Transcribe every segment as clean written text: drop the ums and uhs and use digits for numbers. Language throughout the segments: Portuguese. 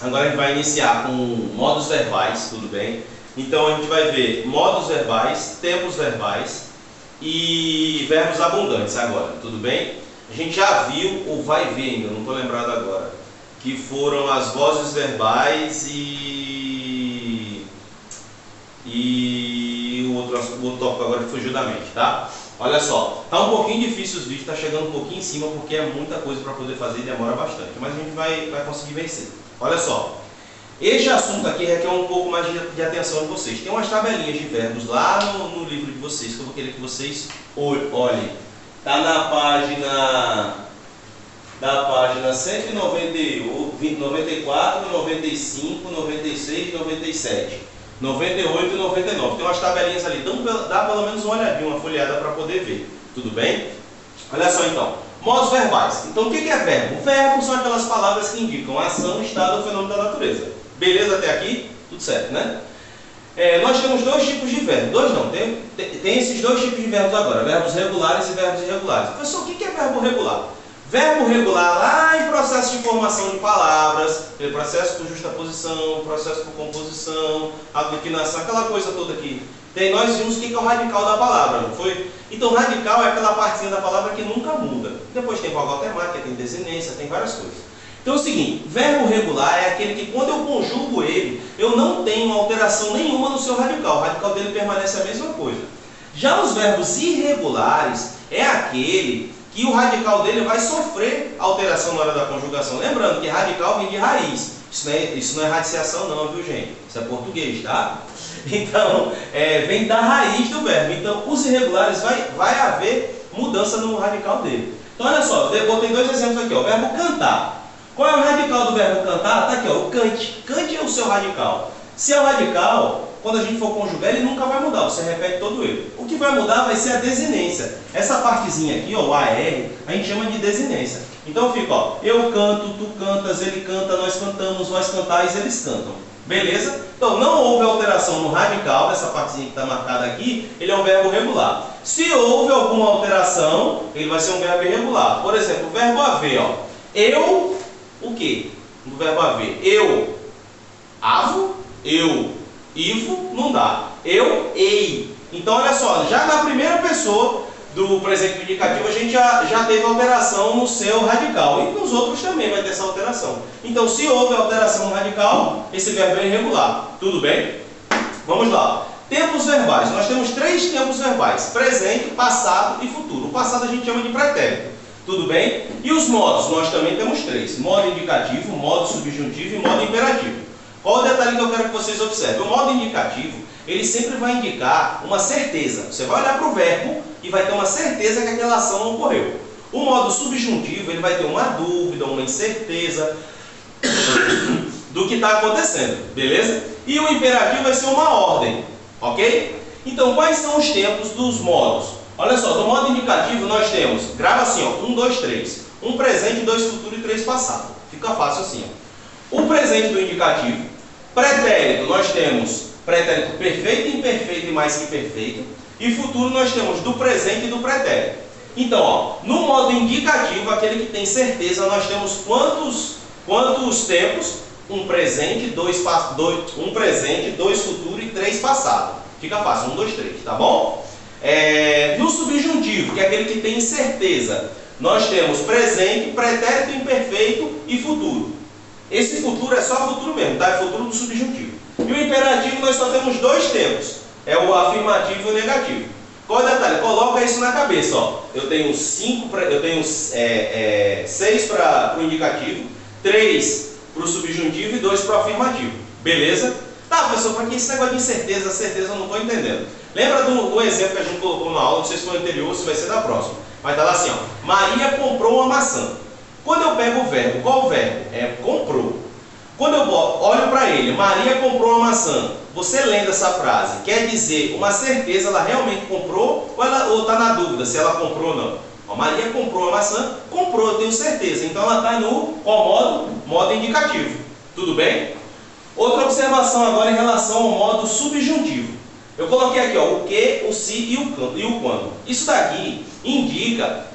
Agora a gente vai iniciar com modos verbais, tudo bem? Então a gente vai ver modos verbais, tempos verbais e verbos abundantes agora, tudo bem? A gente já viu, ou vai ver ainda, não estou lembrado agora, que foram as vozes verbais e o outro tópico agora que fugiu da mente, tá? Olha só, tá um pouquinho difícil os vídeos, tá chegando um pouquinho em cima porque é muita coisa para poder fazer e demora bastante, mas a gente vai conseguir vencer. Olha só, este assunto aqui requer um pouco mais de atenção de vocês. Tem umas tabelinhas de verbos lá no livro de vocês que eu vou querer que vocês olhem. Tá na página 194, 95, 96, 97, 98 e 99. Tem umas tabelinhas ali, dá pelo menos uma olhadinha, uma folheada para poder ver. Tudo bem? Olha só então. Modos verbais. Então o que é verbo? Verbo são aquelas palavras que indicam a ação, estado ou fenômeno da natureza. Beleza até aqui? Tudo certo, né? Nós temos dois tipos de verbos. Dois não, tem esses dois tipos de verbos agora. Verbos regulares e verbos irregulares. Professor, o que é verbo regular? Verbo regular lá em processo de formação de palavras, processo por justaposição, processo por composição, declinação, aquela coisa toda aqui. Nós vimos o que é o radical da palavra, não foi? Então, radical é aquela partezinha da palavra que nunca muda. Depois tem vogal temática, tem desinência, tem várias coisas. Então é o seguinte, verbo regular é aquele que quando eu conjugo ele, eu não tenho alteração nenhuma no seu radical. O radical dele permanece a mesma coisa. Já os verbos irregulares é aquele que o radical dele vai sofrer alteração na hora da conjugação. Lembrando que radical vem de raiz. Isso não é radiciação não, viu gente? Isso é português, tá? Então, vem da raiz do verbo. Então, os irregulares vai haver mudança no radical dele. Então, olha só, eu botei dois exemplos aqui. Ó. O verbo cantar. Qual é o radical do verbo cantar? Está aqui, ó, o cante. Cante é o seu radical. Se é o radical, quando a gente for conjugar, ele nunca vai mudar. Você repete todo ele. O que vai mudar vai ser a desinência. Essa partezinha aqui, ó, o AR, a gente chama de desinência. Então, fica, ó, eu canto, tu cantas, ele canta, nós cantamos, vós cantais, eles cantam. Beleza? Então, não houve alteração no radical, dessa partezinha que está marcada aqui, ele é um verbo regular. Se houve alguma alteração, ele vai ser um verbo irregular. Por exemplo, o verbo haver, ó. Eu, o quê? No verbo haver. Eu, avo, eu, ivo, não dá. Eu, ei. Então, olha só, já na primeira pessoa do presente indicativo, a gente já teve alteração no seu radical. E nos outros também vai ter essa alteração. Então, se houve alteração no radical, esse verbo é irregular. Tudo bem? Vamos lá. Tempos verbais. Nós temos três tempos verbais. Presente, passado e futuro. O passado a gente chama de pretérito. Tudo bem? E os modos? Nós também temos três. Modo indicativo, modo subjuntivo e modo imperativo. Qual o detalhe que eu quero que vocês observem? O modo indicativo, ele sempre vai indicar uma certeza. Você vai olhar para o verbo e vai ter uma certeza que aquela ação não ocorreu. O modo subjuntivo, ele vai ter uma dúvida, uma incerteza do que está acontecendo, beleza? E o imperativo vai ser uma ordem, ok? Então, quais são os tempos dos modos? Olha só, no modo indicativo nós temos, grava assim, ó, 1, 2, 3. Um presente, 2 futuro e 3 passado. Fica fácil assim, ó. O presente do indicativo. Pretérito, nós temos pretérito perfeito, imperfeito e mais que perfeito. E futuro nós temos do presente e do pretérito. Então, ó, no modo indicativo, aquele que tem certeza, nós temos quantos tempos? Um presente, dois futuro e 3 passado. Fica fácil, 1, 2, 3, tá bom? No subjuntivo, que é aquele que tem certeza, nós temos presente, pretérito imperfeito e futuro. Esse futuro é só futuro mesmo, tá? É futuro do subjuntivo. E o imperativo nós só temos dois tempos. É o afirmativo e o negativo. Qual é o detalhe? Coloca isso na cabeça, ó. Eu tenho 6 para o indicativo, 3 para o subjuntivo e 2 para o afirmativo. Beleza? Tá, professor, para que esse negócio de incerteza, certeza eu não estou entendendo. Lembra do exemplo que a gente colocou na aula, não sei se foi anterior ou se vai ser da próxima. Vai estar lá assim, ó. Maria comprou uma maçã. Quando eu pego o verbo, qual o verbo? É comprou. Quando eu olho para ele, Maria comprou uma maçã. Você lendo essa frase, quer dizer uma certeza, ela realmente comprou ou está na dúvida se ela comprou ou não? Ó, Maria comprou a maçã, comprou, eu tenho certeza. Então ela está no qual modo? Modo indicativo. Tudo bem? Outra observação agora em relação ao modo subjuntivo. Eu coloquei aqui, ó, o que, o se e o quando. Isso daqui indica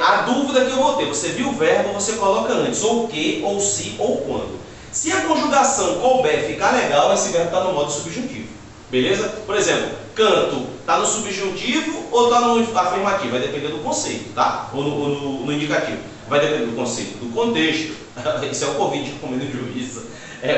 a dúvida que eu vou ter. Você viu o verbo, você coloca antes, ou o que, ou se, ou quando. Se a conjugação couber ficar legal, esse verbo está no modo subjuntivo. Beleza? Por exemplo, canto está no subjuntivo ou está no afirmativo? Vai depender do conceito, tá? Ou no indicativo. Vai depender do conceito, do contexto. Isso é o Covid comendo juízo.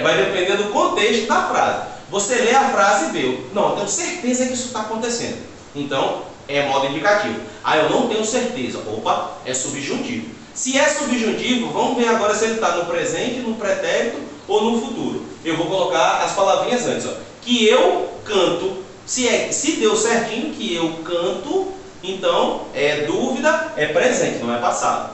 Vai depender do contexto da frase. Você lê a frase e vê. Não, eu tenho certeza que isso está acontecendo. Então, é modo indicativo. Ah, eu não tenho certeza. Opa, é subjuntivo. Se é subjuntivo, vamos ver agora se ele está no presente, no pretérito ou no futuro. Eu vou colocar as palavrinhas antes. Ó. Que eu canto. Se deu certinho, que eu canto, então é dúvida, é presente, não é passado.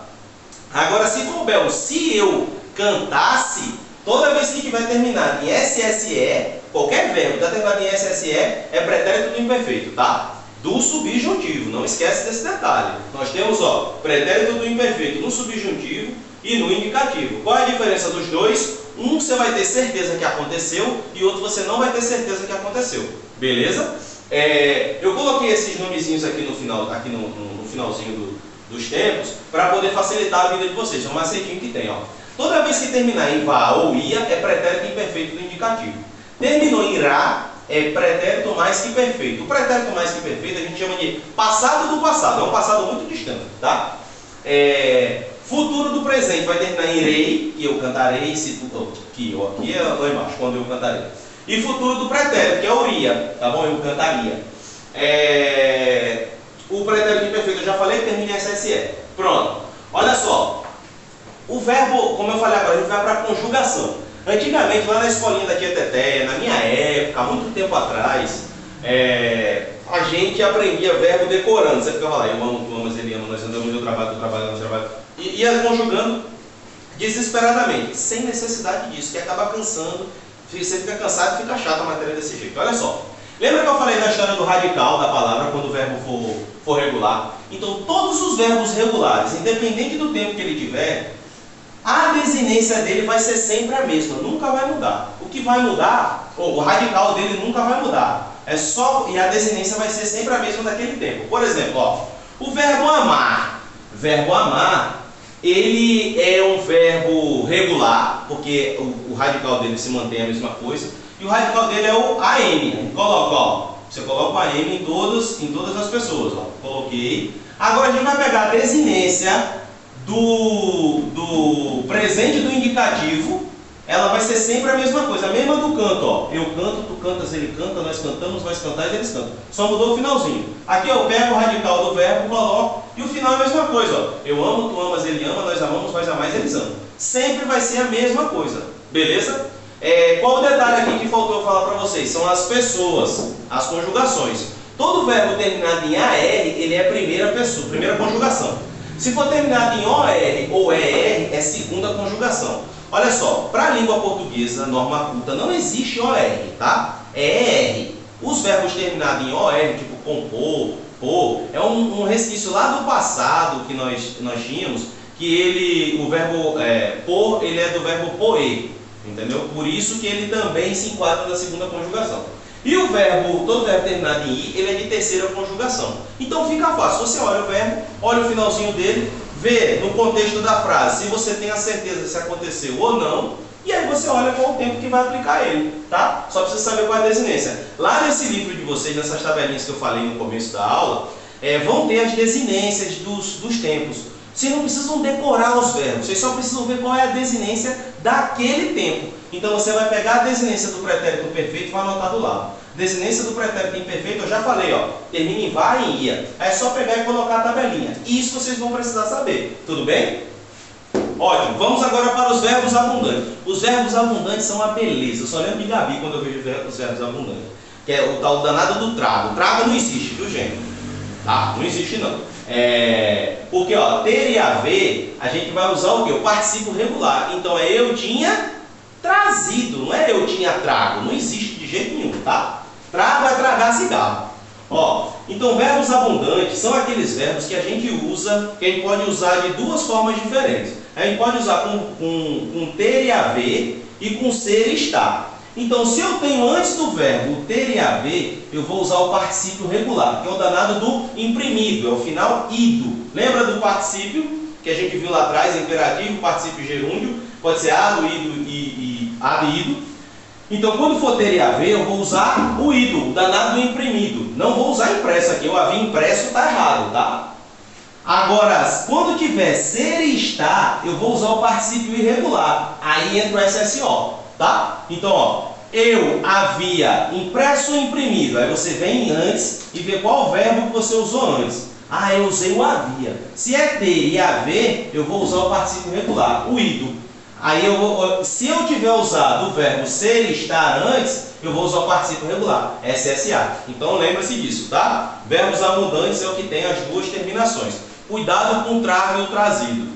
Agora, se couber o se eu cantasse, toda vez que tiver terminado em SSE, qualquer verbo que está terminado em SSE é pretérito do imperfeito, tá? Do subjuntivo, não esquece desse detalhe. Nós temos, ó, pretérito do imperfeito no subjuntivo e no indicativo. Qual é a diferença dos dois? Um você vai ter certeza que aconteceu e outro você não vai ter certeza que aconteceu. Beleza? Eu coloquei esses nomezinhos aqui no final, aqui no finalzinho dos tempos, para poder facilitar a vida de vocês. É um macetinho que tem, ó. Toda vez que terminar em vá ou ia, é pretérito imperfeito do indicativo. Terminou em irá, é pretérito mais que perfeito. O pretérito mais que perfeito a gente chama de passado do passado. É um passado muito distante, tá? Futuro do presente vai terminar em irei, que eu cantarei, se tu, que eu aqui é lá embaixo, quando eu cantarei. E futuro do pretérito, que é o ia, tá bom? Eu cantaria. O pretérito imperfeito eu já falei que termina em SSE. Pronto. Olha só. O verbo, como eu falei agora, a gente vai para a conjugação. Antigamente, lá na escolinha da tia Teteia, na minha época, há muito tempo atrás, a gente aprendia verbo decorando. Você ficava lá, eu amo, tu amas, ele ama, nós andamos, eu trabalho, tu trabalha, nós trabalhamos. E ia conjugando desesperadamente, sem necessidade disso, que acaba cansando. Você fica cansado e fica chato a matéria desse jeito. Olha só. Lembra que eu falei da história do radical da palavra quando o verbo for regular? Então, todos os verbos regulares, independente do tempo que ele tiver, a desinência dele vai ser sempre a mesma, nunca vai mudar. O que vai mudar, ou o radical dele nunca vai mudar. E a desinência vai ser sempre a mesma daquele tempo. Por exemplo, ó, o verbo amar. Verbo amar, ele é um verbo regular, porque o radical dele se mantém a mesma coisa. E o radical dele é o AM. Coloca, ó. Você coloca o AM em todas as pessoas, ó. Coloquei. Agora a gente vai pegar a desinência do presente do indicativo. Ela vai ser sempre a mesma coisa, a mesma do canto, ó. Eu canto, tu cantas, ele canta, nós cantamos, nós cantais, eles cantam. Só mudou o finalzinho. Aqui eu pego o radical do verbo, coloco, e o final é a mesma coisa, ó. Eu amo, tu amas, ele ama, nós amamos, nós amais, eles amam. Sempre vai ser a mesma coisa, beleza? Qual o detalhe aqui que faltou eu falar para vocês? São as pessoas, as conjugações. Todo verbo terminado em AR, ele é primeira pessoa, primeira conjugação. Se for terminado em OR ou ER, é segunda conjugação. Olha só, para a língua portuguesa, norma culta, não existe OR, tá? É ER. Os verbos terminados em OR, tipo compor, pôr, é um resquício lá do passado que nós tínhamos, que o verbo pôr, ele é do verbo poer, entendeu? Por isso que ele também se enquadra na segunda conjugação. E todo verbo terminado em I, ele é de terceira conjugação. Então fica fácil, você olha o verbo, olha o finalzinho dele, vê no contexto da frase se você tem a certeza se aconteceu ou não, e aí você olha qual o tempo que vai aplicar ele, tá? Só precisa saber qual é a desinência. Lá nesse livro de vocês, nessas tabelinhas que eu falei no começo da aula, vão ter as desinências dos tempos. Vocês não precisam decorar os verbos, vocês só precisam ver qual é a desinência daquele tempo. Então você vai pegar a desinência do pretérito perfeito e vai anotar do lado. Desinência do pretérito imperfeito, eu já falei, ó, termina em vai e em ia. É só pegar e colocar a tabelinha. Isso vocês vão precisar saber. Tudo bem? Ótimo. Vamos agora para os verbos abundantes. Os verbos abundantes são uma beleza. Eu só lembro de Gabi quando eu vejo os verbos abundantes. Que é o tal danado do trago. Trago não existe, viu, gente? Tá? Não existe não. Porque, ó, ter e haver, a gente vai usar o quê? O particípio regular. Então é eu tinha trazido, não é eu tinha trago. Não existe de jeito nenhum, tá? Trago é tragar cigarro. Ó, então verbos abundantes são aqueles verbos que a gente usa, que a gente pode usar de duas formas diferentes. A gente pode usar com ter e haver e com ser e estar. Então, se eu tenho antes do verbo ter e haver, eu vou usar o particípio regular, que é o danado do imprimido, é o final ido. Lembra do particípio que a gente viu lá atrás, imperativo, particípio gerúndio, pode ser ado, ido e havido. Então, quando for ter e haver, eu vou usar o ido, o danado do imprimido. Não vou usar impresso aqui. Eu havia impresso, está errado, tá? Agora, quando tiver ser e estar, eu vou usar o particípio irregular. Aí entra o SSO, tá? Então, ó, eu havia impresso ou imprimido. Aí você vem antes e vê qual verbo que você usou antes. Ah, eu usei o havia. Se é ter e haver, eu vou usar o particípio irregular, o ido. Aí se eu tiver usado o verbo ser e estar antes, eu vou usar o particípio regular, SSA. Então lembre-se disso, tá? Verbos abundantes é o que tem as duas terminações. Cuidado com o trago e o trazido.